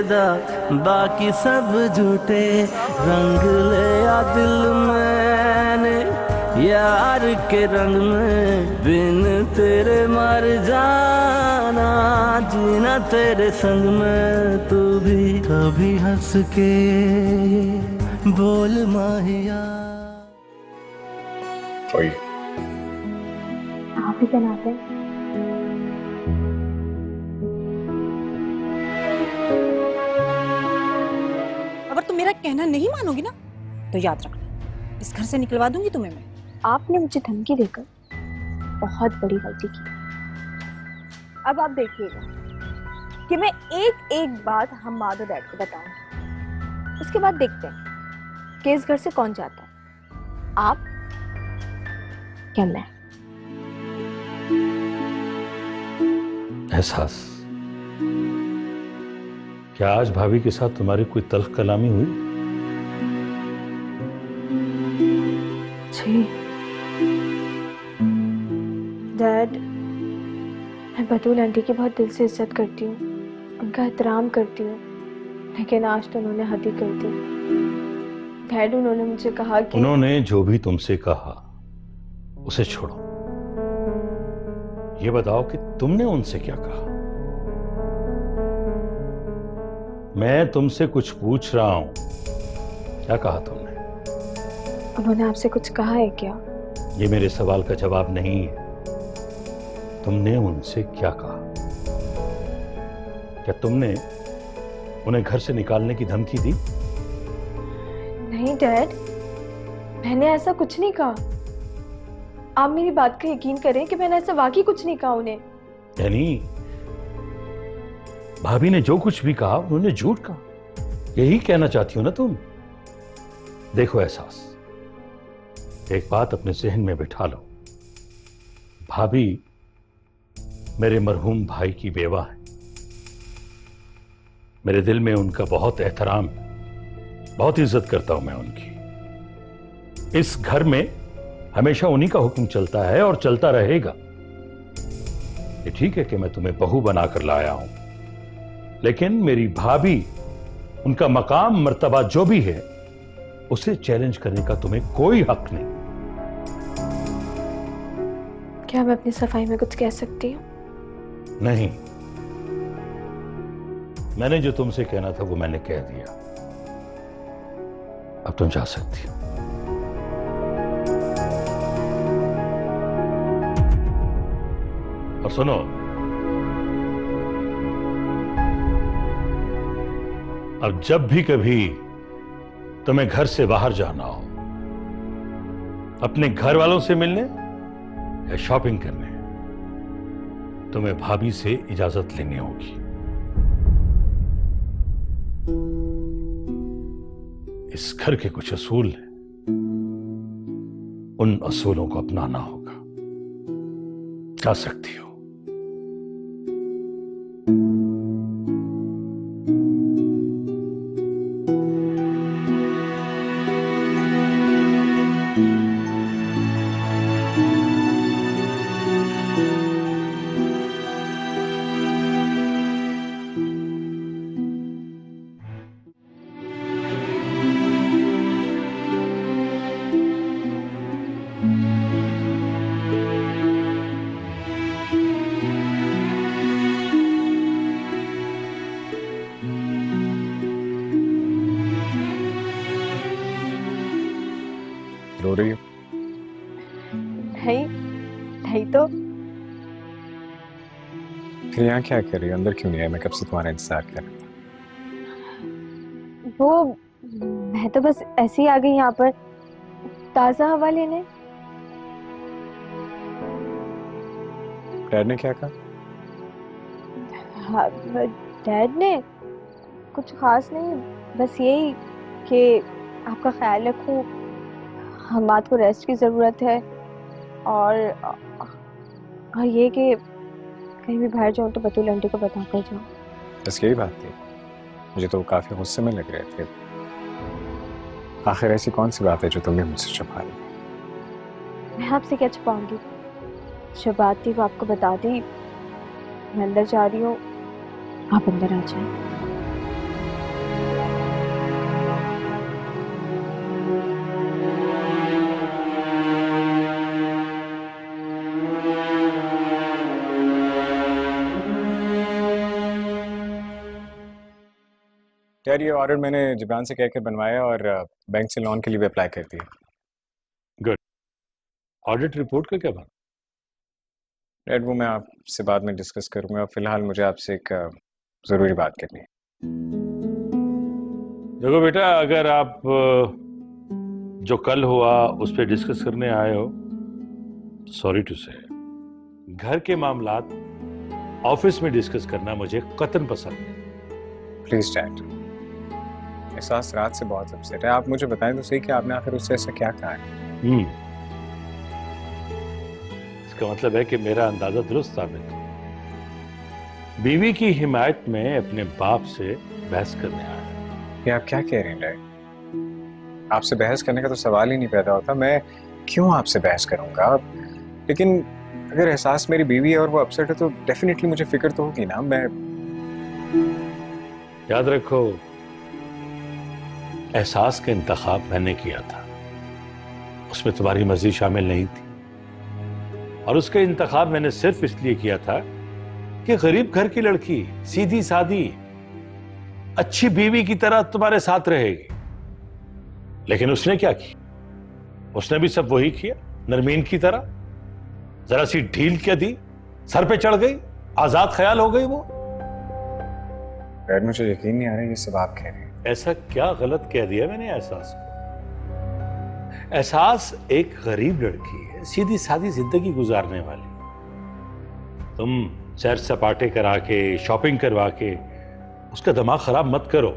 दा बाकी सब झूठे रंग ले आ दिल मैंने यार के रंग में बिन तेरे मर जाना जीना तेरे संग में तू भी कभी हंस के बोल माहिया। आप ही बनाते हैं। अगर तुम मेरा कहना नहीं मानोगी ना तो याद रखना इस घर से निकलवा दूंगी तुम्हें मैं। आपने मुझे धमकी देकर बहुत बड़ी गलती की। अब आप देखिएगा कि मैं एक एक बात हम माधव डैड को बताऊंगी। उसके बाद देखते हैं कि इस घर से कौन जाता है, आप क्या मैं। एहसास, क्या आज भाभी के साथ तुम्हारी कोई तल्ख कलामी हुई? जी डैड, मैं बतूल आंटी की बहुत दिल से इज्जत करती हूँ, उनका एहतराम करती हूँ, लेकिन आज तो उन्होंने हद ही कर दी। डैड, उन्होंने मुझे कहा कि उन्होंने जो भी तुमसे कहा उसे छोड़ो, ये बताओ कि तुमने उनसे क्या कहा। मैं तुमसे कुछ पूछ रहा हूं, क्या कहा तुमने? उन्होंने आपसे कुछ कहा है क्या? ये मेरे सवाल का जवाब नहीं है। तुमने उनसे क्या कहा? क्या तुमने उन्हें घर से निकालने की धमकी दी? नहीं डैड, मैंने ऐसा कुछ नहीं कहा। आप मेरी बात का यकीन करें कि मैंने ऐसा वाकई कुछ नहीं कहा उन्हें। यानी भाभी ने जो कुछ भी कहा उन्होंने झूठ कहा, यही कहना चाहती हो ना तुम? देखो एहसास, एक बात अपने जहन में बिठा लो, भाभी मेरे मरहूम भाई की बेवा है। मेरे दिल में उनका बहुत एहतराम है, बहुत इज्जत करता हूं मैं उनकी। इस घर में हमेशा उन्हीं का हुक्म चलता है और चलता रहेगा। ये ठीक है कि मैं तुम्हें बहू बनाकर लाया हूं, लेकिन मेरी भाभी, उनका मकाम मर्तबा जो भी है, उसे चैलेंज करने का तुम्हें कोई हक नहीं। क्या मैं अपनी सफाई में कुछ कह सकती हूँ? नहीं, मैंने जो तुमसे कहना था वो मैंने कह दिया। अब तुम जा सकती हो। और सुनो, अब जब भी कभी तुम्हें घर से बाहर जाना हो, अपने घर वालों से मिलने या शॉपिंग करने, तुम्हें भाभी से इजाजत लेनी होगी। इस घर के कुछ असूल हैं, उन असूलों को अपनाना होगा। जा सकती हो। रो रही हो? नहीं नहीं तो फिर यहाँ क्या कर रही हो? अंदर क्यों नहीं आई? मैं कब से तुम्हारा इंतजार कर रहा था। वो, मैं तो बस ऐसे ही आ गई यहाँ पर ताजा हवा लेने। डैड ने क्या कहा? हाँ, डैड ने कुछ खास नहीं, बस यही कि आपका ख्याल रखो, हमाद को रेस्ट की ज़रूरत है, और ये कि कहीं भी बाहर जाऊँ तो बतूल आंटी को बता कर जाऊँ। बस यही बात थी? मुझे तो काफी गुस्से में लग रहे थे। आखिर ऐसी कौन सी बात है जो तुमने मुझसे छुपा ली? मैं आपसे क्या छुपाऊंगी? जो बात थी वो आपको बता दी। मैं अंदर जा रही हूँ, आप अंदर आ जाएं। यार ये ऑर्डर मैंने जिब्रान से कह के बनवाया और बैंक से लोन के लिए भी अप्लाई कर दिया। गुड। ऑडिट रिपोर्ट का क्या बना? डैड वो मैं आपसे बाद में डिस्कस करूंगा, फिलहाल मुझे आपसे एक ज़रूरी बात करनी है। देखो बेटा, अगर आप जो कल हुआ उस पर डिस्कस करने आए हो, सॉरी टू से, घर के मामलात ऑफिस में डिस्कस करना मुझे कतन पसंद नहीं। प्लीज डैड, एहसास रात से बहुत अपसेट है, आप मुझे बताएं तो सही कि आपने आखिर उससे ऐसा क्या कहा है। इसका मतलब है कि मेरा अंदाजा दुरुस्त साबित हो। बीवी की हिमायत में अपने बाप से बहस करने आया। ये आप क्या कह रहे हैं डैड? आपसे बहस करने का तो सवाल ही नहीं पैदा होता, मैं क्यों आपसे बहस करूंगा? लेकिन अगर एहसास मेरी बीवी है और वो अपसेट है तो डेफिनेटली मुझे फिक्र तो होगी ना। मैं याद रखो, एहसास का इंतखाब मैंने किया था, उसमें तुम्हारी मर्जी शामिल नहीं थी, और उसका इंतखाब मैंने सिर्फ इसलिए किया था कि गरीब घर की लड़की, सीधी सादी, अच्छी बीवी की तरह तुम्हारे साथ रहेगी। लेकिन उसने क्या किया? उसने भी सब वही किया, नरमीन की तरह। जरा सी ढील क्या दी, सर पे चढ़ गई, आजाद ख्याल हो गई वो। डैड मुझे यकीन नहीं आ रहा ये सब आप कह रहे हैं। ऐसा क्या गलत कह दिया मैंने एहसास को? एहसास एक गरीब लड़की है, सीधी सादी जिंदगी गुजारने वाली। तुम सैर सपाटे करा के, शॉपिंग करवा के उसका दिमाग खराब मत करो।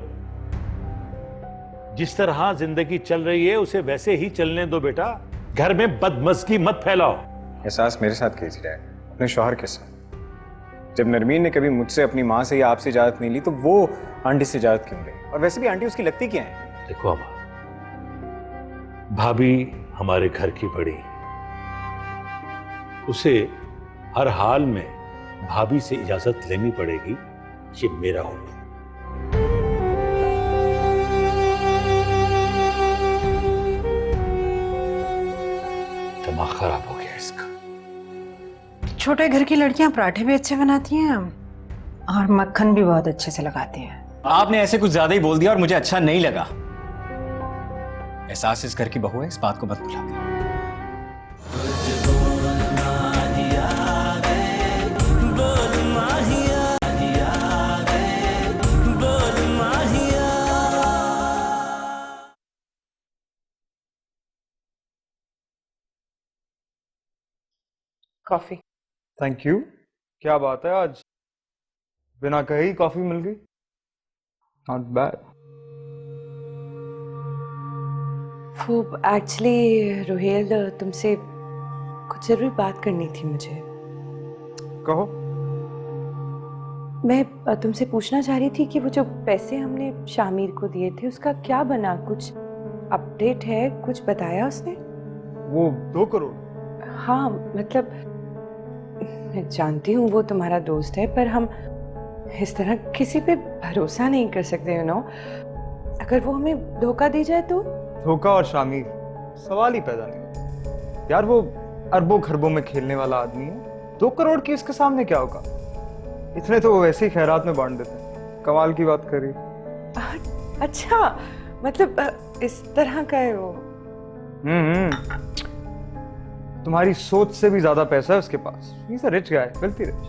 जिस तरह जिंदगी चल रही है उसे वैसे ही चलने दो बेटा। घर में बदमज़गी मत फैलाओ। एहसास मेरे साथ कीजिए डैड, अपने शौहर के साथ। जब नरमीन ने कभी मुझसे अपनी माँ से या आपसे इजाजत नहीं ली तो वो आंटी से इजाजत क्यों ली? और वैसे भी आंटी उसकी लगती क्या है? देखो अम्मा, भाभी हमारे घर की बड़ी, उसे हर हाल में भाभी से इजाजत लेनी पड़ेगी, ये मेरा हुक्म। दिमाग खराब हो गया इसका। छोटे घर की लड़कियां पराठे भी अच्छे बनाती हैं और मक्खन भी बहुत अच्छे से लगाती हैं। आपने ऐसे कुछ ज्यादा ही बोल दिया और मुझे अच्छा नहीं लगा। एहसास इस घर की बहू है, इस बात को मत भुला देना। कॉफी। Thank you. क्या बात है, आज बिना कहे ही कॉफी मिल गई। Not bad. वो एक्चुअली रोहेल, तुमसे कुछ जरूरी बात करनी थी मुझे। कहो। मैं तुमसे पूछना चाह रही थी कि वो जो पैसे हमने शामिर को दिए थे उसका क्या बना? कुछ अपडेट है? कुछ बताया उसने? वो 2 करोड़? हाँ, मतलब मैं जानती हूँ वो तुम्हारा दोस्त है, पर हम इस तरह किसी पे भरोसा नहीं कर सकते, यू नो। अगर वो हमें धोखा दे जाए तो? धोखा और शामिर सवाल ही पैदा नहीं यार। वो अरबों खरबों में खेलने वाला आदमी है। 2 करोड़ की इसके सामने क्या होगा? इतने तो वो वैसे ही खैरात में बांट देते। कमाल की बात करी। अच्छा, मतलब इस तरह का है वो। तुम्हारी सोच से भी ज्यादा पैसा है उसके पास। He's a rich guy, filthy rich।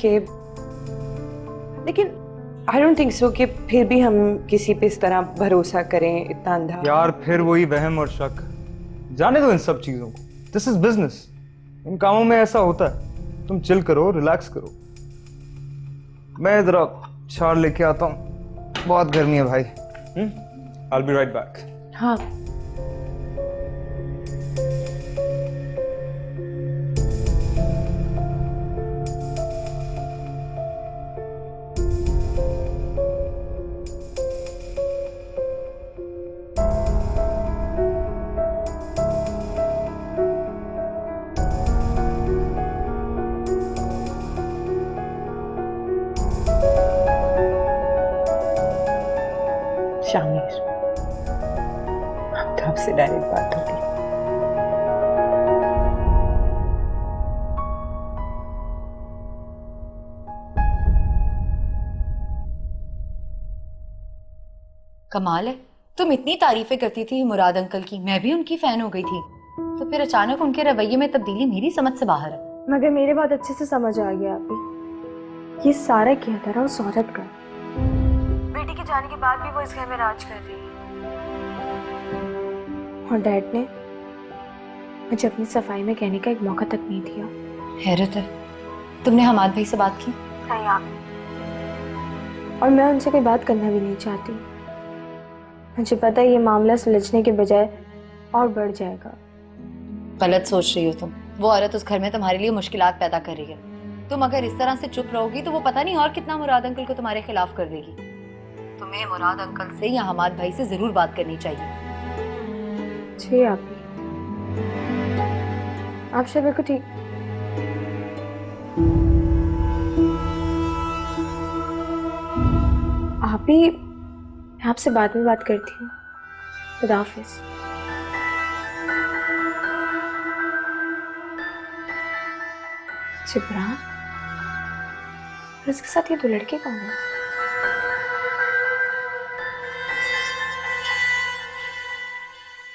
के लेकिन आई डोंट थिंक सो कि फिर भी हम किसी पे इस तरह भरोसा करें, इतना अंधा। यार फिर वही वहम और शक। जाने दो इन सब चीजों को। This is business. इन कामों में ऐसा होता है। तुम चिल करो, रिलैक्स करो। मैं जरा चार लेके आता हूँ, बहुत गर्मी है भाई। I'll be right back। हाँ। शामिर, तो आपसे डायरेक्ट बात होगी। कमाल है, तुम इतनी तारीफें करती थी मुराद अंकल की, मैं भी उनकी फैन हो गई थी, तो फिर अचानक उनके रवैये में तब्दीली मेरी समझ से बाहर है। मगर मेरे बात अच्छे से समझ आ गया अभी, ये सारा कहता रहा उस औरत का। बेटी के जाने के बाद भी वो इस घर में राज कर रही है, और डैड ने मुझे अपनी सफाई में कहने का एक मौका तक नहीं दिया। हैरत है, तुमने हमाद भाई से बात की? नहीं आप, और मैं उनसे कोई बात करना भी नहीं चाहती। मुझे पता है ये मामला सुलझने के बजाय और बढ़ जाएगा। गलत सोच रही हो तुम, वो औरत उस घर में तुम्हारे लिए मुश्किलात पैदा कर रही है। तुम अगर इस तरह से चुप रहोगी तो वो पता नहीं और कितना मुराद अंकल को तुम्हारे खिलाफ कर देगी। तुम्हें मुराद अंकल से या हमाद भाई से जरूर बात करनी चाहिए। जी आप शायद बिल्कुल ठीक। आप ही, मैं आपसे बाद में बात करती हूँ। खुदा हाफिज। जिब्रान, और इसके साथ ये दो लड़के कौन हैं?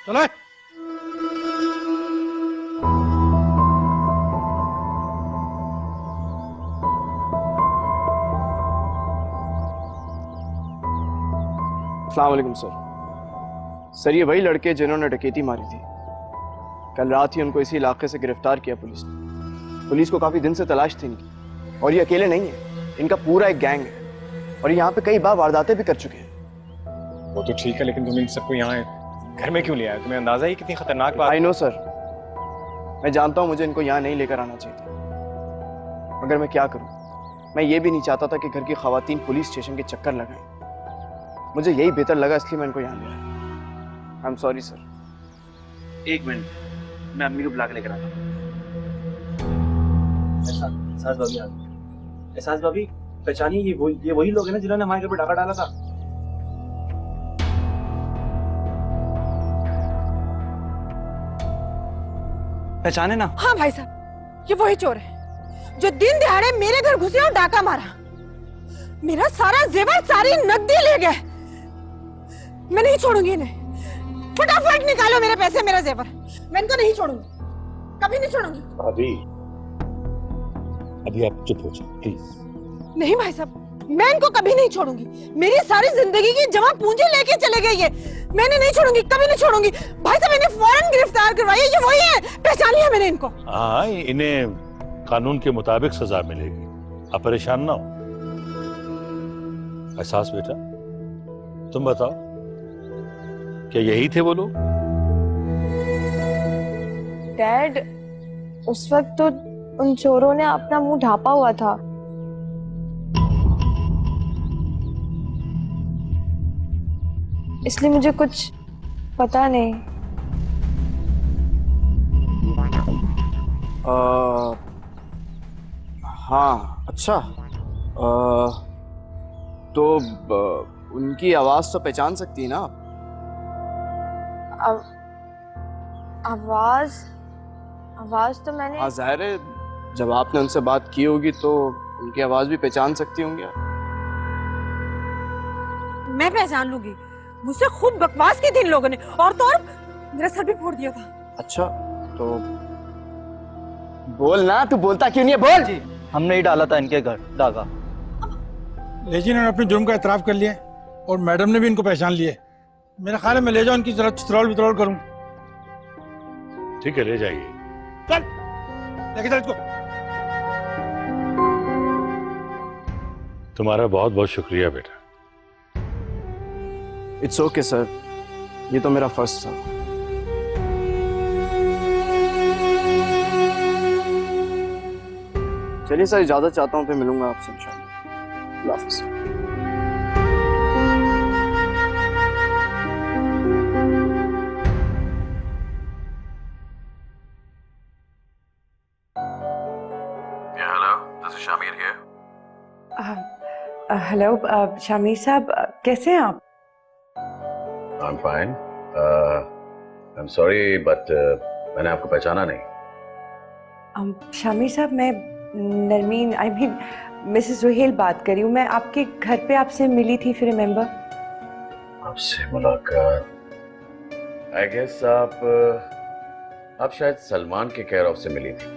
चलो अस्सलाम वालेकुम सर, ये वही लड़के जिन्होंने डकैती मारी थी। कल रात ही उनको इसी इलाके से गिरफ्तार किया पुलिस ने। पुलिस को काफी दिन से तलाश थी इनकी, और ये अकेले नहीं है, इनका पूरा एक गैंग है, और यहाँ पे कई बार वारदातें भी कर चुके हैं। वो तो ठीक है, लेकिन तुम इन सबको यहाँ घर में क्यों ले आए? तुम्हें अंदाजा ही कितनी खतरनाक बात। आई नो सर, मैं जानता हूँ मुझे इनको यहाँ नहीं लेकर आना चाहिए था, मगर मैं क्या करूँ। मैं ये भी नहीं चाहता था कि घर की खवातीन पुलिस स्टेशन के चक्कर लगाएं। मुझे यही बेहतर लगा, इसलिए मैं इनको यहाँ ले आया। I am sorry sir. एक मिनट, मैं अम्मी को बुला के लेकर आता हूँ। एहसास भाभी आ गई। एहसास भाभी, पहचानिए ये वही लोग हैं ना जिन्होंने हमारे घर पे डाका डाला था। पहचाने ना? हाँ भाई साहब, ये वही चोर है जो दिन दिहाड़े मेरे घर घुसे और डाका मारा। मेरा सारा जेवर, सारी नकदी ले गए। मैं नहीं छोड़ूंगी इन्हें। फटाफट निकालो मेरे पैसे, मेरा जेवर। मैं इनको नहीं छोड़ूंगी, कभी नहीं छोड़ूंगी। भाभी, अभी आप चुप हो जाओ प्लीज। नहीं भाई साहब, मैं इनको कभी नहीं छोड़ूंगी। मेरी सारी जिंदगी की जमा पूंजी लेके चले गए ये। मैंने नहीं छोड़ूंगी, कभी नहीं छोड़ूंगी। भाई साहब, इन्हें फौरन गिरफ्तार करवाइए। ये वही है, पहचान लिया मैंने इनको। हाँ, इन्हें कानून के मुताबिक सजा मिलेगी, आप परेशान ना हो। एहसास बेटा, तुम बताओ, क्या यही थे वो लोग? डैड, उस वक्त तो उन चोरों ने अपना मुंह ढांपा हुआ था। इसलिए मुझे कुछ पता नहीं। हाँ, अच्छा। तो उनकी आवाज तो पहचान सकती है ना आप? आवाज तो मैंने। हाँ, जाहिर है, जब आपने उनसे बात की होगी तो उनकी आवाज भी पहचान सकती होंगी आप। मैं पहचान लूंगी, मुझसे खूब बकवास की थी इन लोगों ने, और तो और मेरा सर भी फोड़ दिया था। अच्छा, तो बोल ना, तू बोलता क्यों नहीं है? बोल। जी, हमने ही डाला था इनके घर डाका। लेकिन इन्होंने अपने जुर्म का एतराफ कर लिया और मैडम ने भी इनको पहचान लिया। मेरा ख्याल है मैं ले जाऊं, इनकी जरा चित्रौल वित्रौल करूं। ठीक है, ले जाइए। चल, लेके चल इसको। तुम्हारा बहुत बहुत शुक्रिया बेटा। इट्स ओके सर, ये तो मेरा फर्स्ट था। चलिए सर, इजाजत चाहता हूँ, फिर मिलूंगा आपसे इंशाल्लाह। अल्लाह हाफिज़। हेलो शामिर साहब, कैसे हैं आप? I'm fine. I'm sorry, but मैंने आपको पहचाना नहीं। शामिर साहब, मैं Narmeen, I mean Mrs Ruhel बात कर रही हूँ। मैं आपके घर पे आपसे मिली थी, फिर रिमेम्बर? आपसे मुलाकात, आई गेस आप शायद सलमान के केयर ऑफ से मिली थी।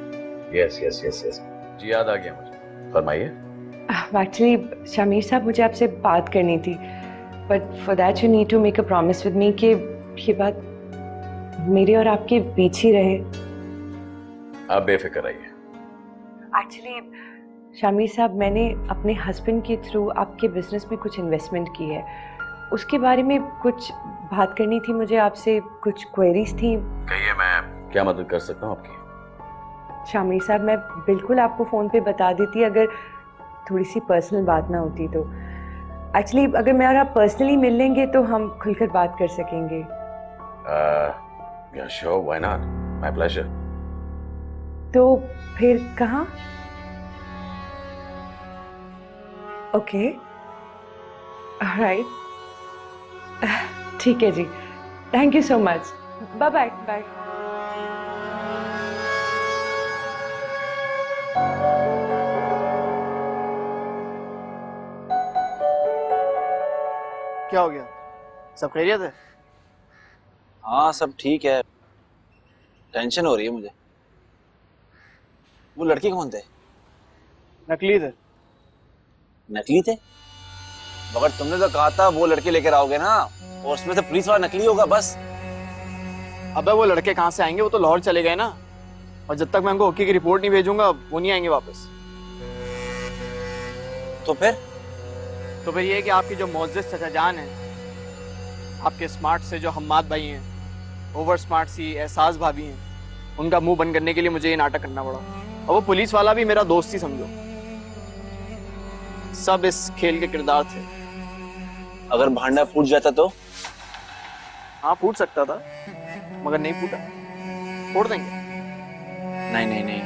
यस यस यस यस, जी याद आ गया मुझे, फरमाइए। एक्चुअली शमीर साहब, मुझे आपसे बात करनी थी, but for that you need to make a promise with me कि ये बात मेरे और आपके बीच ही रहे। आप बेफिक्र रहिए। एक्चुअली शमीर साहब, मैंने अपने हस्बैंड के थ्रू आपके बिजनेस में कुछ इन्वेस्टमेंट की है, उसके बारे में कुछ बात करनी थी मुझे आपसे, कुछ क्वेरीज थी। कहिए, मैं क्या मदद कर सकता हूँ आपकी? शामिर साहब, मैं बिल्कुल आपको फ़ोन पे बता देती अगर थोड़ी सी पर्सनल बात ना होती तो। एक्चुअली अगर मैं और आप पर्सनली मिल लेंगे तो हम खुलकर बात कर सकेंगे। Yeah, sure, why not? My pleasure. तो फिर कहाँ? ओके, ऑलराइट, ठीक है जी, thank you so much, bye bye bye. क्या हो गया? सब खैरियत है? हाँ सब ठीक है, टेंशन हो रही है मुझे। वो लड़के कौन थे? नकली थे। नकली थे? मगर तुमने तो कहा था वो लड़के लेकर आओगे ना, और उसमें से पुलिस वाला नकली होगा बस। अबे वो लड़के कहाँ से आएंगे, वो तो लाहौर चले गए ना, और जब तक मैं उनको ओके की रिपोर्ट नहीं भेजूंगा वो नहीं आएंगे वापस। तो फिर ये है कि आपकी जो मोअज़्ज़िज़ चचा जान है, आपके स्मार्ट से जो हम्माद भाई हैं, ओवर स्मार्ट सी एहसास भाभी हैं, उनका मुंह बंद करने के लिए मुझे ये नाटक करना पड़ा। और वो पुलिस वाला भी मेरा दोस्त ही समझो। सब इस खेल के किरदार थे। अगर भांडा फूट जाता तो? हाँ फूट सकता था, मगर नहीं फूटा। फोड़ देंगे। नहीं नहीं नहीं,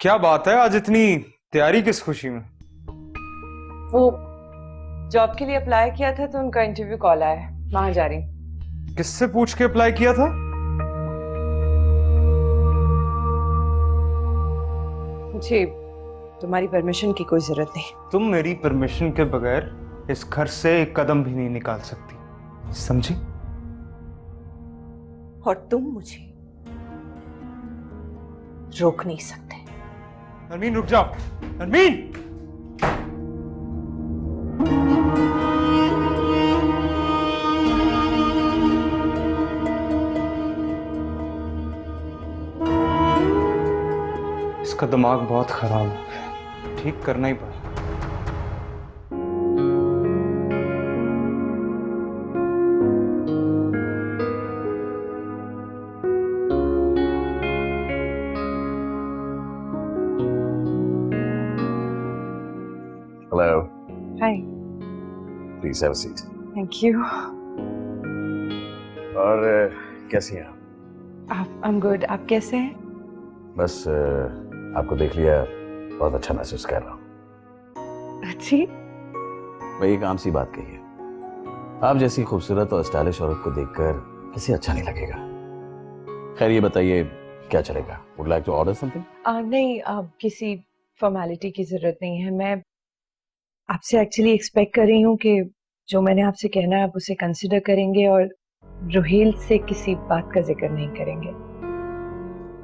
क्या बात है, आज इतनी तैयारी किस खुशी में? वो जॉब के लिए अप्लाई किया था तो उनका इंटरव्यू कॉल आया है, वहां जा रही। किससे पूछ के अप्लाई किया था? मुझे तुम्हारी परमिशन की कोई जरूरत नहीं। तुम मेरी परमिशन के बगैर इस घर से एक कदम भी नहीं निकाल सकती, समझी? और तुम मुझे रोक नहीं सकते। नरमीन रुक जाओ, नरमीन! इसका दिमाग बहुत खराब हो गया, ठीक करना ही पड़ा। Hello. Hi. Please have a seat. Thank you. और कैसी हैं आप? I'm good. आप कैसे हैं? बस आपको देख लिया, बहुत अच्छा महसूस कर रहा हूँ। अच्छी? वही एक आम सी बात कही है, आप जैसी खूबसूरत और स्टाइलिश औरत को देखकर किसे अच्छा नहीं लगेगा। खैर ये बताइए क्या चलेगा? Would like to order something? नहीं, किसी फॉर्मेलिटी की जरूरत नहीं है। मैं आपसे एक्चुअली एक्सपेक्ट कर रही हूँ कि जो मैंने आपसे कहना है आप उसे कंसिडर करेंगे और रुहेल से किसी बात का जिक्र नहीं करेंगे।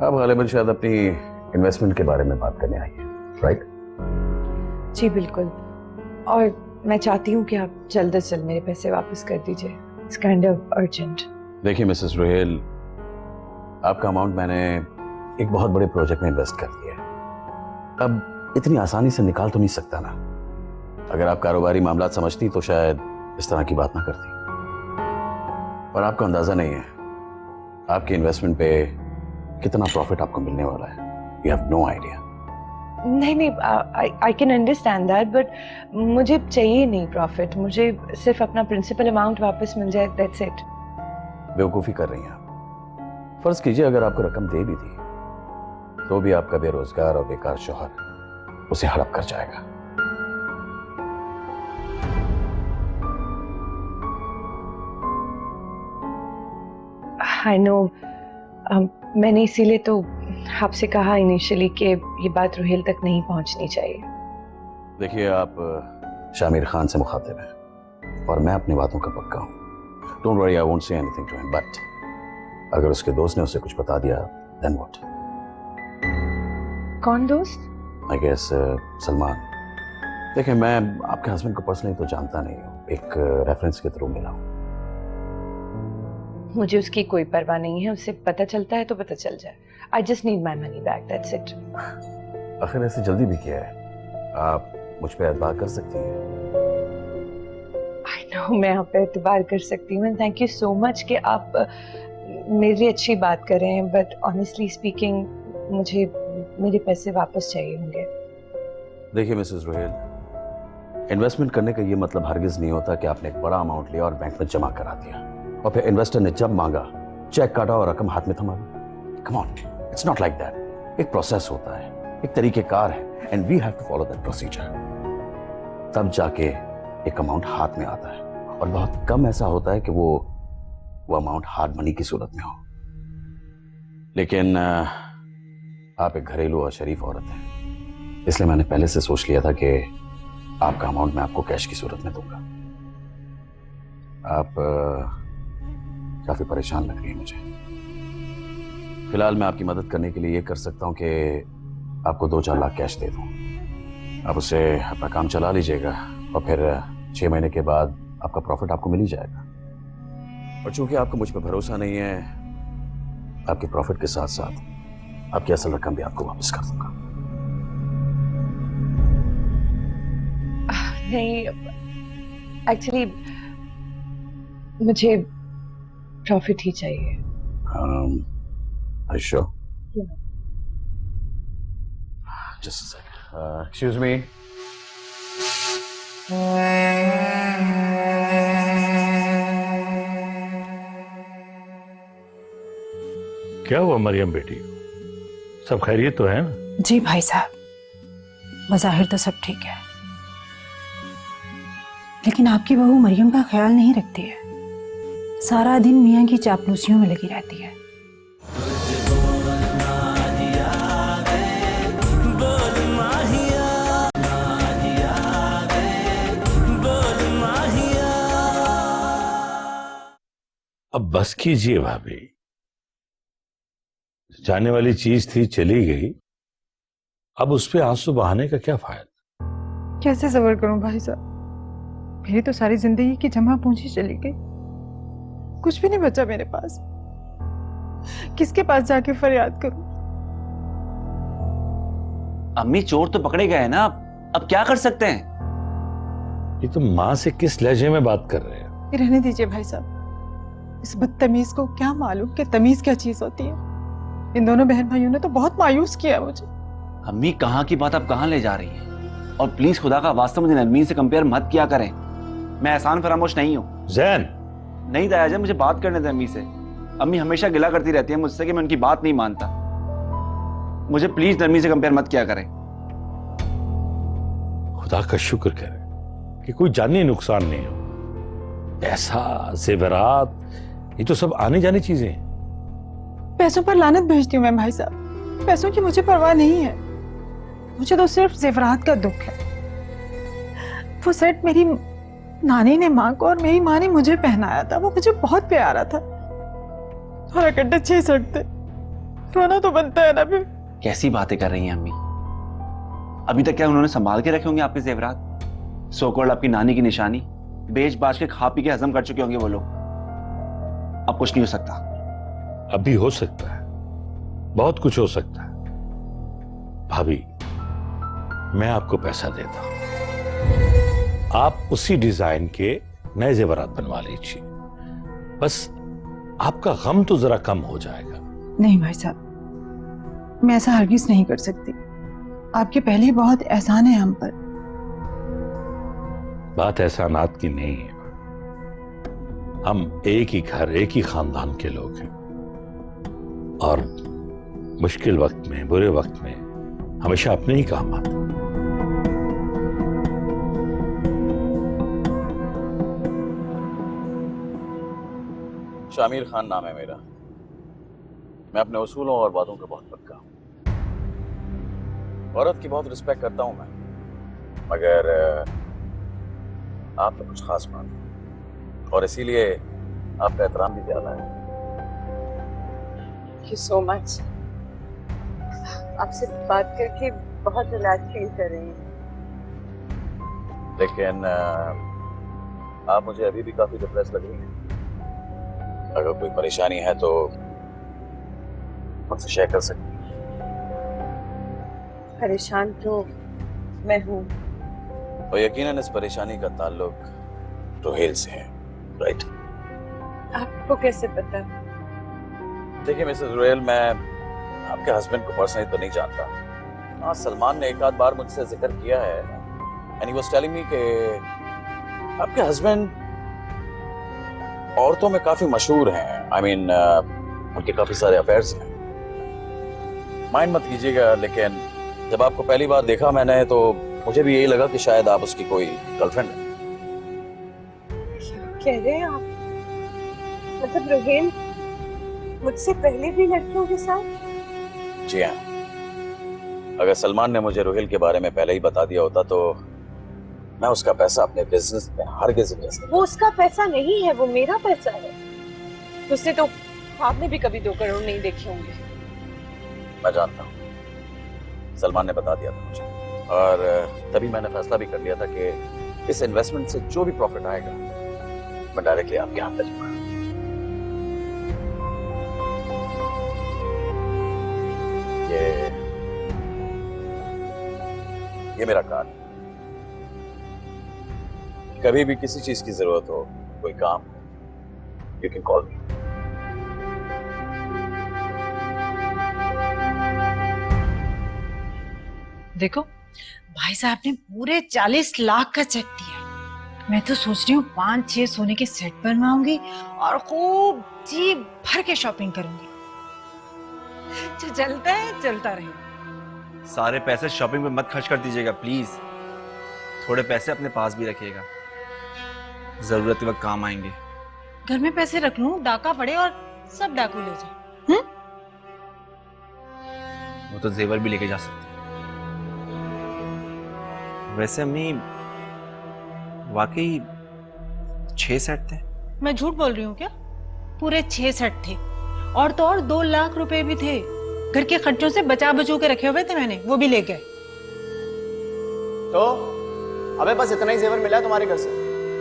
आप गालिबन शायद अपनी इन्वेस्टमेंट के बारे में बात करने आई हैं, राइट? जी बिल्कुल, और मैं चाहती हूँ कि आप जल्द से जल्द मेरे पैसे वापस कर दीजिए। It's kind of urgent. देखिए मिसेस रुहेल, आपका अमाउंट मैंने एक बहुत बड़े प्रोजेक्ट में इन्वेस्ट कर दिया है, अब इतनी आसानी से निकाल तो नहीं सकता ना। अगर आप कारोबारी मामला समझती तो शायद इस तरह की बात ना करती, पर आपको अंदाजा नहीं है आपके इन्वेस्टमेंट पे कितना प्रॉफिट आपको मिलने वाला है। You have no idea. नहीं, I can understand that, but मुझे चाहिए नहीं प्रॉफिट, मुझे सिर्फ अपना प्रिंसिपल अमाउंट वापस मिल जाए, दैट्स इट। बेवकूफ़ी कर रही हैं आप। फर्ज कीजिए अगर आपको रकम दे भी दी तो भी आपका बेरोजगार और बेकार शौहर उसे हड़प कर जाएगा। आई नो, मैंने इसीलिए तो आपसे कहा इनिशियली कि ये बात रुहेल तक नहीं पहुंचनी चाहिए। देखिए, आप शामिर खान से मुखातिब हैं और मैं अपनी बातों का पक्का हूँ। Don't worry, I won't say anything to him, but अगर उसके दोस्त ने उसे कुछ बता दिया देन व्हाट? कौन दोस्त? I guess Salman. देखिए, मैं आपके हस्बैंड को पर्सनली तो जानता नहीं हूँ, एक रेफरेंस के थ्रू मिला हूँ। मुझे उसकी कोई परवाह नहीं है, उससे पता चलता है तो पता चल जाए। I just need my money back, that's it. आखिर ऐसे जल्दी भी किया है? आप मुझ पे एतबार कर सकती हैं। आई नो, मैं आप पे एतबार कर सकती हूँ। थैंक यू सो मच कि आप मेरी अच्छी बात कर रहे हैं, बट ऑनेस्टली स्पीकिंग मुझे मेरे पैसे वापस चाहिए होंगे। देखिए मिसेस रोहेल, इन्वेस्टमेंट करने का ये मतलब हरगिज नहीं होता कि आपने एक बड़ा अमाउंट लिया और बैंक में जमा करा दिया और फिर इन्वेस्टर ने जब मांगा चेक काटा और रकम हाथ में थमा ली। Come on, it's not like that. एक प्रोसेस होता है, एक तरीकेकार है, and we have to follow that procedure. तब जाके एक अमाउंट हाथ में आता है, और बहुत कम ऐसा होता है कि वो अमाउंट हार्ड मनी की सूरत में हो। लेकिन आप एक घरेलू और शरीफ औरत हैं, इसलिए मैंने पहले से सोच लिया था कि आपका अमाउंट मैं आपको कैश की सूरत में दूंगा। आप काफी परेशान लग रही हैं मुझे। फिलहाल मैं आपकी मदद करने के लिए ये कर सकता हूं कि आपको 2-4 लाख कैश दे दूं। आप उससे अपना काम चला लीजिएगा और फिर 6 महीने के बाद आपका प्रॉफिट आपको मिल ही जाएगा। और चूंकि आपको मुझ पर भरोसा नहीं है, आपके प्रॉफिट के साथ साथ आपकी असल रकम भी आपको वापस कर दूंगा। नहीं, एक्चुअली मुझे प्रॉफिट ही चाहिए। Sure. Just a second. Excuse me. क्या हुआ मरियम बेटी, सब खैरियत तो है ना? जी भाई साहब, बज़ाहिर तो सब ठीक है, लेकिन आपकी बहू मरियम का ख्याल नहीं रखती है। सारा दिन मियाँ की चापलूसियों में लगी रहती है। अब बस कीजिए भाभी, जाने वाली चीज थी, चली गई, अब उस पे आंसू बहाने का क्या फायदा? कैसे सबर करूं भाई साहब, मेरी तो सारी जिंदगी की जमा पूंजी चली गई, कुछ भी नहीं बचा मेरे पास। किसके पास जाके फरियाद करूं? अम्मी, चोर तो पकड़े गए ना, अब क्या कर सकते हैं? ये तुम माँ से किस लहजे में बात कर रहे हो? रहने दीजिए भाई साहब, इस बदतमीज को क्या मालूम कि तमीज क्या चीज होती है। इन दोनों बहन भाइयों ने तो बहुत मायूस किया मुझे। अम्मी, कहाँ की बात आप कहाँ ले जा रही हैं? और प्लीज खुदा का वास्ता मुझे नरमीन से कंपेयर मत किया करें। मैं एहसान फरामोश नहीं हूँ। जैन, नहीं दायाजा, मुझे बात करने दें अम्मी से। अम्मी हमेशा गिला करती रहती है मुझसे कि मैं उनकी बात नहीं मानता। मुझे प्लीज नरमीन से कंपेयर मत किया करें। खुदा का शुक्र करें कि कोई जानी नुकसान नहीं हो। ऐसा जेवरात, ये तो सब आने जाने चीजें हैं। पैसों पर लानत भेजती हूँ मैं भाई साहब, पैसों की मुझे परवाह नहीं है। मुझे तो सिर्फ जेवरात का दुख है। वो सेट मेरी नानी ने माँ को और मेरी माँ ने मुझे पहनाया था, वो मुझे बहुत प्यारा था। थोड़ा कट्टे 6 सकते, रोना तो बनता है ना फिर। कैसी बातें कर रही हैं अम्मी? अभी तक क्या उन्होंने संभाल के रखे होंगे आपके जेवरात? सोकोल्ड आपकी नानी की निशानी बेच बाच के खा पी के हजम कर चुके होंगे वो लोग। अब कुछ नहीं हो सकता। अभी हो सकता है, बहुत कुछ हो सकता है। भाभी, मैं आपको पैसा देता हूं, आप उसी डिजाइन के नए जेवरात बनवा लीजिए। बस आपका गम तो जरा कम हो जाएगा। नहीं भाई साहब, मैं ऐसा हरगिज नहीं कर सकती। आपके पहले ही बहुत एहसान है हम पर। बात एहसानात की नहीं है, हम एक ही घर, एक ही खानदान के लोग हैं, और मुश्किल वक्त में, बुरे वक्त में हमेशा अपने ही काम आते। शामिर खान नाम है मेरा। मैं अपने उसूलों और वादों का बहुत पक्का हूं। औरत की बहुत रिस्पेक्ट करता हूं मैं, मगर आप तो कुछ खास बात है और इसीलिए आपका एहतराम भी ज्यादा है। Thank you so much. आपसे बात करके बहुत रिलैक्स फील कर रही हूँ। लेकिन आप मुझे अभी भी काफी डिप्रेस लग रही हैं। अगर कोई परेशानी है तो मुझसे शेयर कर सकती हैं। परेशान तो मैं हूँ, और यकीनन इस परेशानी का ताल्लुक रोहेल से है, राइट? आपको कैसे पता? देखिए मिसेस रोहेल, मैं आपके हस्बैंड को पर्सनली तो नहीं जानता। हाँ, सलमान ने एक आध बार मुझसे जिक्र किया है and he was telling me कि आपके हस्बैंड औरतों में काफी मशहूर हैं। आई मीन उनके काफी सारे अफेयर्स हैं। माइंड मत कीजिएगा, लेकिन जब आपको पहली बार देखा मैंने तो मुझे भी यही लगा कि शायद आप उसकी कोई गर्लफ्रेंड है। कह रहे हैं आप? मतलब रोहेल मुझसे पहले भी लड़कियों के साथ? जी हाँ, अगर सलमान ने मुझे रोहेल के बारे में पहले ही बता दिया होता तो मैं उसका पैसा अपने बिजनेस में हरगिज़ इन्वेस्ट नहीं। वो उसका पैसा नहीं है, वो मेरा पैसा है। उससे तो आपने भी कभी 2 करोड़ नहीं देखे होंगे। मैं जानता हूँ, सलमान ने बता दिया था मुझे, और तभी मैंने फैसला भी कर लिया था कि इस इन्वेस्टमेंट से जो भी प्रॉफिट आएगा मैं डायरेक्टली आपके हाथ में दूंगा। ये मेरा कार्ड, कभी भी किसी चीज की जरूरत हो, कोई काम, यू कैन कॉल मी। देखो भाई साहब ने पूरे 40 लाख का चेक दिया। मैं तो सोच रही हूँ 5-6 सोने के सेट बनवाऊंगी और खूब जी भर के शॉपिंग करूंगी। जो चलता है चलता रहे। सारे पैसे शॉपिंग पे मत खर्च कर दीजिएगा प्लीज। थोड़े पैसे अपने पास भी रखिएगा, जरूरत के वक्त काम आएंगे। घर में पैसे रख लूं, डाका पड़े और सब डाकू ले जाए। वो तो जेवर भी लेके जा सकते। वैसे अम्मी वाकई 6 सेट थे? मैं झूठ बोल रही हूँ क्या? पूरे 6 सेट थे और तो और 2 लाख रुपए भी थे। घर के खर्चों से बचा बचू के रखे हुए थे मैंने, वो भी ले गए। तो अबे बस इतना ही जेवर मिला है तुम्हारे घर से,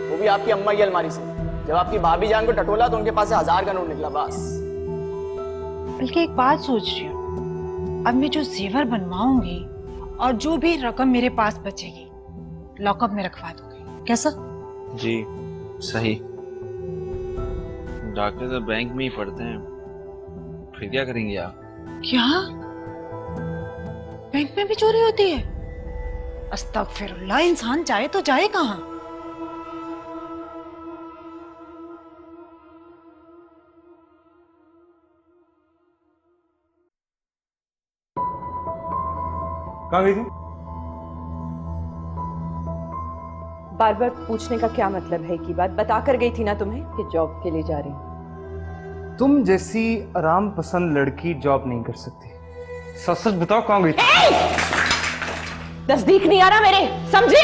वो भी आपकी अम्मा की अलमारी से। जब आपकी भाभी जान को टटोला तो उनके पास से 1000 का नोट निकला बस। बल्कि एक बात सोच रही हूँ, अब मैं जो जेवर बनवाऊंगी और जो भी रकम मेरे पास बचेगी लॉकअप में रखवा दूंगी। कैसा? जी सही। डाके तो बैंक में ही पड़ते हैं, फिर क्या करेंगे आप? क्या बैंक में भी चोरी होती है? अस्तगफिरुल्लाह, इंसान जाए तो जाए कहाँ? कहाँ गई थी? बार बार पूछने का क्या मतलब है? की बात बता कर गई थी ना तुम्हें कि जॉब के लिए जा रही हूँ। तुम जैसी आराम पसंद लड़की जॉब नहीं कर सकती। सच सच बताओ कहाँ गई थी? नजदीक नहीं आ रहा मेरे, समझे?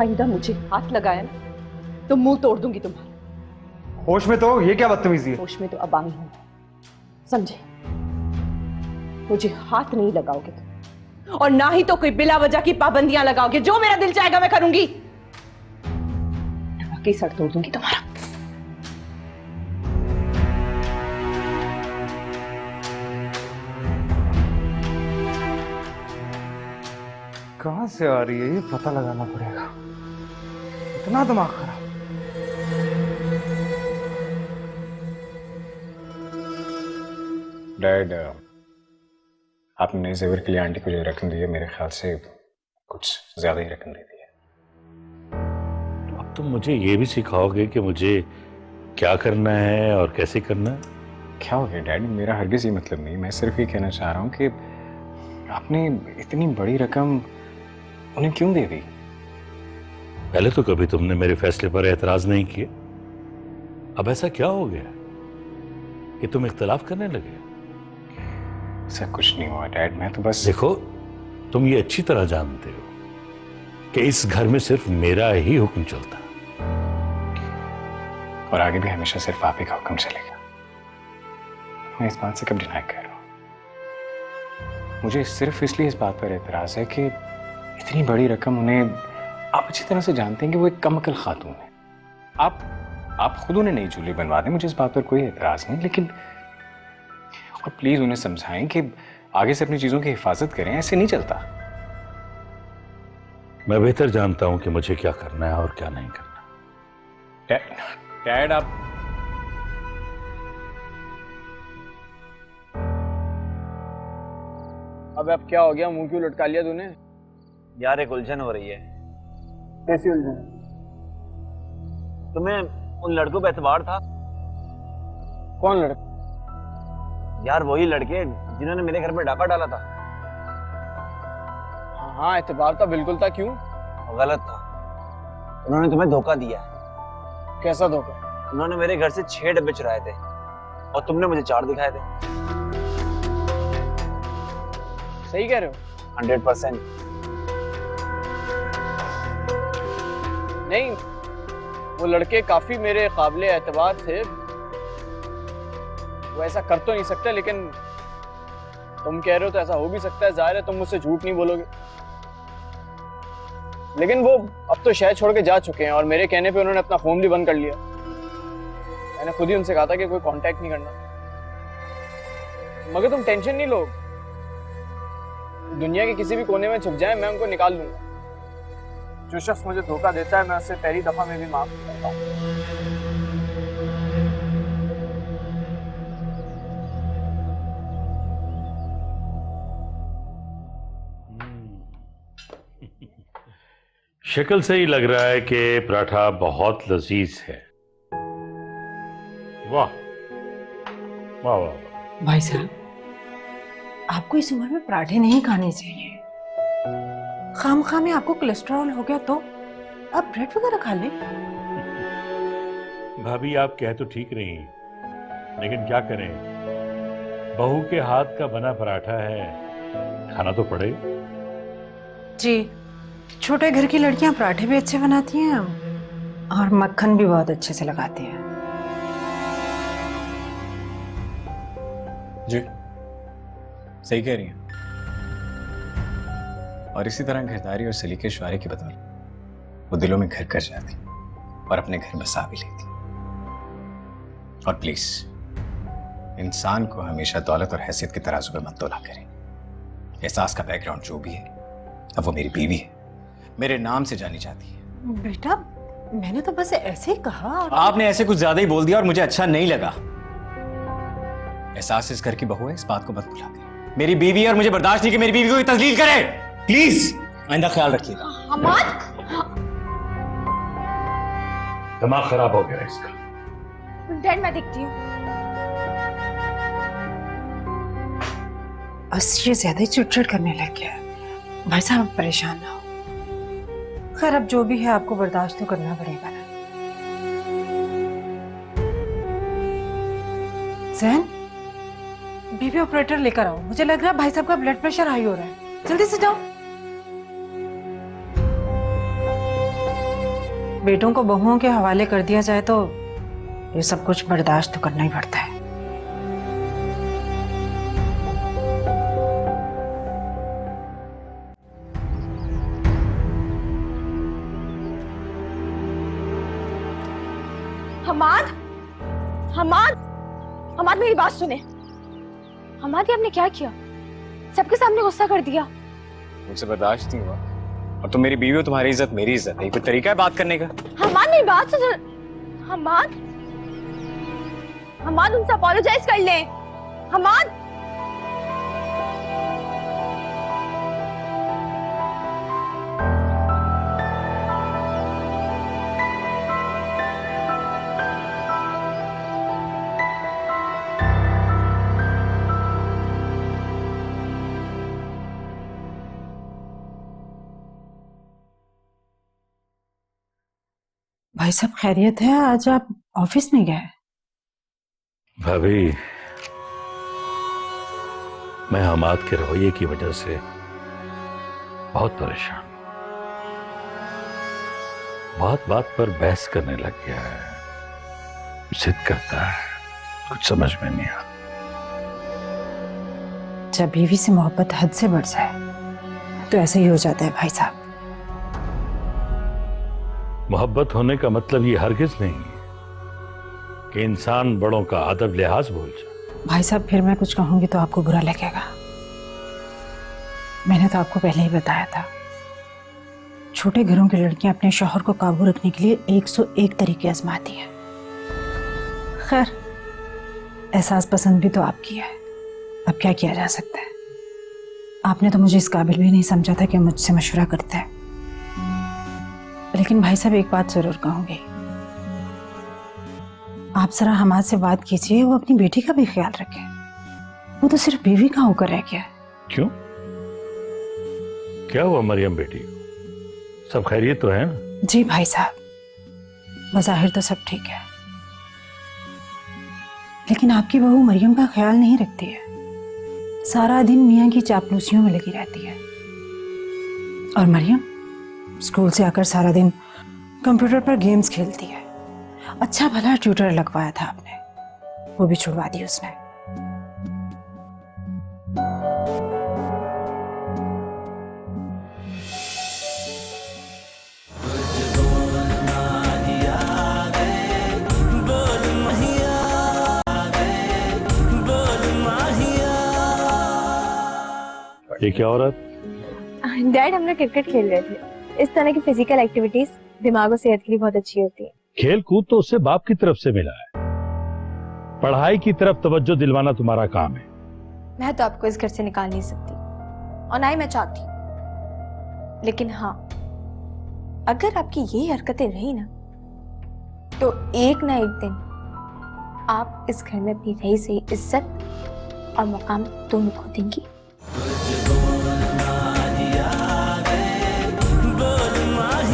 आइंदा मुझे हाथ लगाया ना तो मुंह तोड़ दूंगी तुम्हारा। होश में तो? ये क्या बदतमीजी है? होश में तो अब आई हूं, समझे? मुझे हाथ नहीं लगाओगे तुम, और ना ही तो कोई बिला वजह की पाबंदियां लगाओगे। जो मेरा दिल चाहेगा मैं करूंगी। वाकई सर तोड़ दूंगी तुम्हारा। कहां से आ रही है ये पता लगाना पड़ेगा। इतना दिमाग खराब। डैड, आपने नए जेवर के लिए आंटी को जो रकम दी है मेरे ख्याल से कुछ ज्यादा ही रकम दे दी है। तो अब तुम मुझे ये भी सिखाओगे कि मुझे क्या करना है और कैसे करना है? क्या हो गया डैड? मेरा हरगिज ये मतलब नहीं। मैं सिर्फ ये कहना चाह रहा हूँ कि आपने इतनी बड़ी रकम उन्हें क्यों दे दी? पहले तो कभी तुमने मेरे फैसले पर एतराज नहीं किया, अब ऐसा क्या हो गया कि तुम इख्तलाफ करने लगे? ऐसा कुछ नहीं हुआ डैड, मैं तो बस। देखो, तुम ये अच्छी तरह जानते हो कि इस घर में सिर्फ मेरा ही हुक्म चलता, और आगे भी हमेशा सिर्फ आप ही का हुक्म चलेगा। मैं इस बात से कब डिनाई कर रहा हूं। मुझे सिर्फ इसलिए इस बात पर एतराज है कि इतनी बड़ी रकम उन्हें, आप अच्छी तरह से जानते हैं कि वो एक कम अकल खातून है। आप खुद उन्हें नई चूल्ही बनवा दें, मुझे इस बात पर कोई एतराज नहीं, लेकिन और प्लीज उन्हें समझाएं कि आगे से अपनी चीजों की हिफाजत करें, ऐसे नहीं चलता। मैं बेहतर जानता हूं कि मुझे क्या करना है और क्या नहीं करना। डैड आप अब क्या हो गया, मुंह क्यों लटका लिया तूने? यार एक उलझन हो रही है। कैसी उलझन? तुम्हें उन लड़कों पे एतबार था? कौन लड़का? यार वही लड़के जिन्होंने मेरे घर पे डाका डाला था। हाँ एतबार था, बिल्कुल था। क्यों? गलत था। उन्होंने तुम्हें धोखा दिया। कैसा धोखा? उन्होंने मेरे घर से 6 डब्बे चुराए थे और तुमने मुझे 4 दिखाए थे। सही कह रहे हो? 100%। नहीं, वो लड़के काफी मेरे काबिले एतबार थे। वो ऐसा कर तो नहीं सकते, लेकिन तुम कह रहे हो तो ऐसा हो भी सकता है। जाहिर है तुम मुझसे झूठ नहीं बोलोगे। लेकिन वो अब तो शहर छोड़ के जा चुके हैं और मेरे कहने पे उन्होंने अपना फोन भी बंद कर लिया। मैंने खुद ही उनसे कहा था कि कोई कांटेक्ट नहीं करना। मगर तुम टेंशन नहीं लो, दुनिया के किसी भी कोने में छुप जाए, मैं उनको निकाल लूंगा। जो शख्स मुझे धोखा देता है, मैं उससे पहली दफा में भी माफ करता हूँ। शक्ल से ही लग रहा है कि पराठा बहुत लजीज है। वाह वाह वाह वाह। भाई साहब, आपको इस उम्र में पराठे नहीं खाने चाहिए। खामखा में आपको कोलेस्ट्रॉल हो गया तो आप ब्रेड वगैरह खा लें। भाभी आप कह तो ठीक रही, लेकिन क्या करें, बहू के हाथ का बना पराठा है, खाना तो पड़े। जी, छोटे घर की लड़कियां पराठे भी अच्छे बनाती हैं और मक्खन भी बहुत अच्छे से लगाती हैं। जी सही कह रही हैं। और इसी तरह घरदारी और सलीके शुआरे की बदौलत वो दिलों में घर कर जाती और अपने घर बसा भी लेती। और प्लीज इंसान को हमेशा दौलत और हैसियत के तराजू में मत तोला करें। एहसास का बैकग्राउंड जो भी है, अब वो मेरी बीवी है, मेरे नाम से जानी जाती है। बेटा, मैंने तो बस ऐसे ही कहा। आपने ऐसे कुछ ज्यादा ही बोल दिया और मुझे अच्छा नहीं लगा। एहसास इस घर की बहू है, इस बात को मत भुला करें। मेरी बीवी है और मुझे बर्दाश्त नहीं कि मेरी बीवी को तस्लील करे। प्लीज आइंदा ख्याल रखिएगा। हमाद, दिमाग खराब हो गया इसका। डैड मैं देखती हूँ। बस ये ज्यादा ही चिड़चिड़ करने लग गया है। भाई साहब परेशान ना हो। खैर अब जो भी है आपको बर्दाश्त तो करना पड़ेगा ना। जैन, बीबी ऑपरेटर लेकर आओ। मुझे लग रहा है भाई साहब का ब्लड प्रेशर हाई हो रहा है। जल्दी से जाओ। बेटों को बहुओं के हवाले कर दिया जाए तो ये सब कुछ बर्दाश्त तो करना ही पड़ता है। हमाद, हमाद, हमाद मेरी बात सुने। हमाद, ये आपने क्या किया? सबके सामने गुस्सा कर दिया। मुझसे बर्दाश्त नहीं हुआ। और तुम मेरी बीवी हो, तुम्हारी इज्जत मेरी इज्जत है। कोई तरीका है बात करने का? हमाद मेरी बात सुन। हमाद, हमाद उनसे अपोलोजाइज कर ले। हमाद, भाई साहब खैरियत है? आज आप ऑफिस में गए? भाभी मैं हमाद के रवैये की वजह से बहुत परेशान हूं। बात बात पर बहस करने लग गया है, जिद करता है, कुछ समझ में नहीं आता। जब बीवी से मोहब्बत हद से बढ़ जाए तो ऐसा ही हो जाता है भाई साहब। मोहब्बत होने का मतलब ये हरगिज नहीं है कि इंसान बड़ों का अदब लिहाज भूल जाए। भाई साहब फिर मैं कुछ कहूंगी तो आपको बुरा लगेगा। मैंने तो आपको पहले ही बताया था, छोटे घरों की लड़कियां अपने शौहर को काबू रखने के लिए 101 तरीके आजमाती हैं। खैर, एहसास पसंद भी तो आपकी है, अब क्या किया जा सकता है। आपने तो मुझे इस काबिल भी नहीं समझा था कि मुझसे मशवरा करते हैं। लेकिन भाई साहब एक बात जरूर कहूंगी, आप जरा हमाद से बात कीजिए, वो अपनी बेटी का भी ख्याल रखे। वो तो सिर्फ बीवी का होकर रह गया। क्यों? क्या हुआ मरियम बेटी को? सब खैरियत तो है ना? जी भाई साहब, बज़ाहिर तो सब ठीक है, लेकिन आपकी बहू मरियम का ख्याल नहीं रखती है। सारा दिन मियाँ की चापलूसियों में लगी रहती है। और मरियम स्कूल से आकर सारा दिन कंप्यूटर पर गेम्स खेलती है। अच्छा भला ट्यूटर लगवाया था आपने, वो भी छुड़वा दी उसने। ये क्या हो रहा है? डैड, हम लोग क्रिकेट खेल रहे थे। इस तरह की फिजिकल एक्टिविटीज दिमाग और सेहत के लिए बहुत अच्छी होती है। खेल कूद तो उससे बाप की तरफ से मिला है, पढ़ाई की तरफ तवज्जो दिलवाना तुम्हारा काम है। मैं तो आपको इस घर से निकाल नहीं सकती और ना ही मैं चाहती, लेकिन हाँ, अगर आपकी ये हरकतें रही ना तो एक ना एक दिन आप इस घर में अपनी रही सही इज्जत और मुकाम दोनों खो देंगी।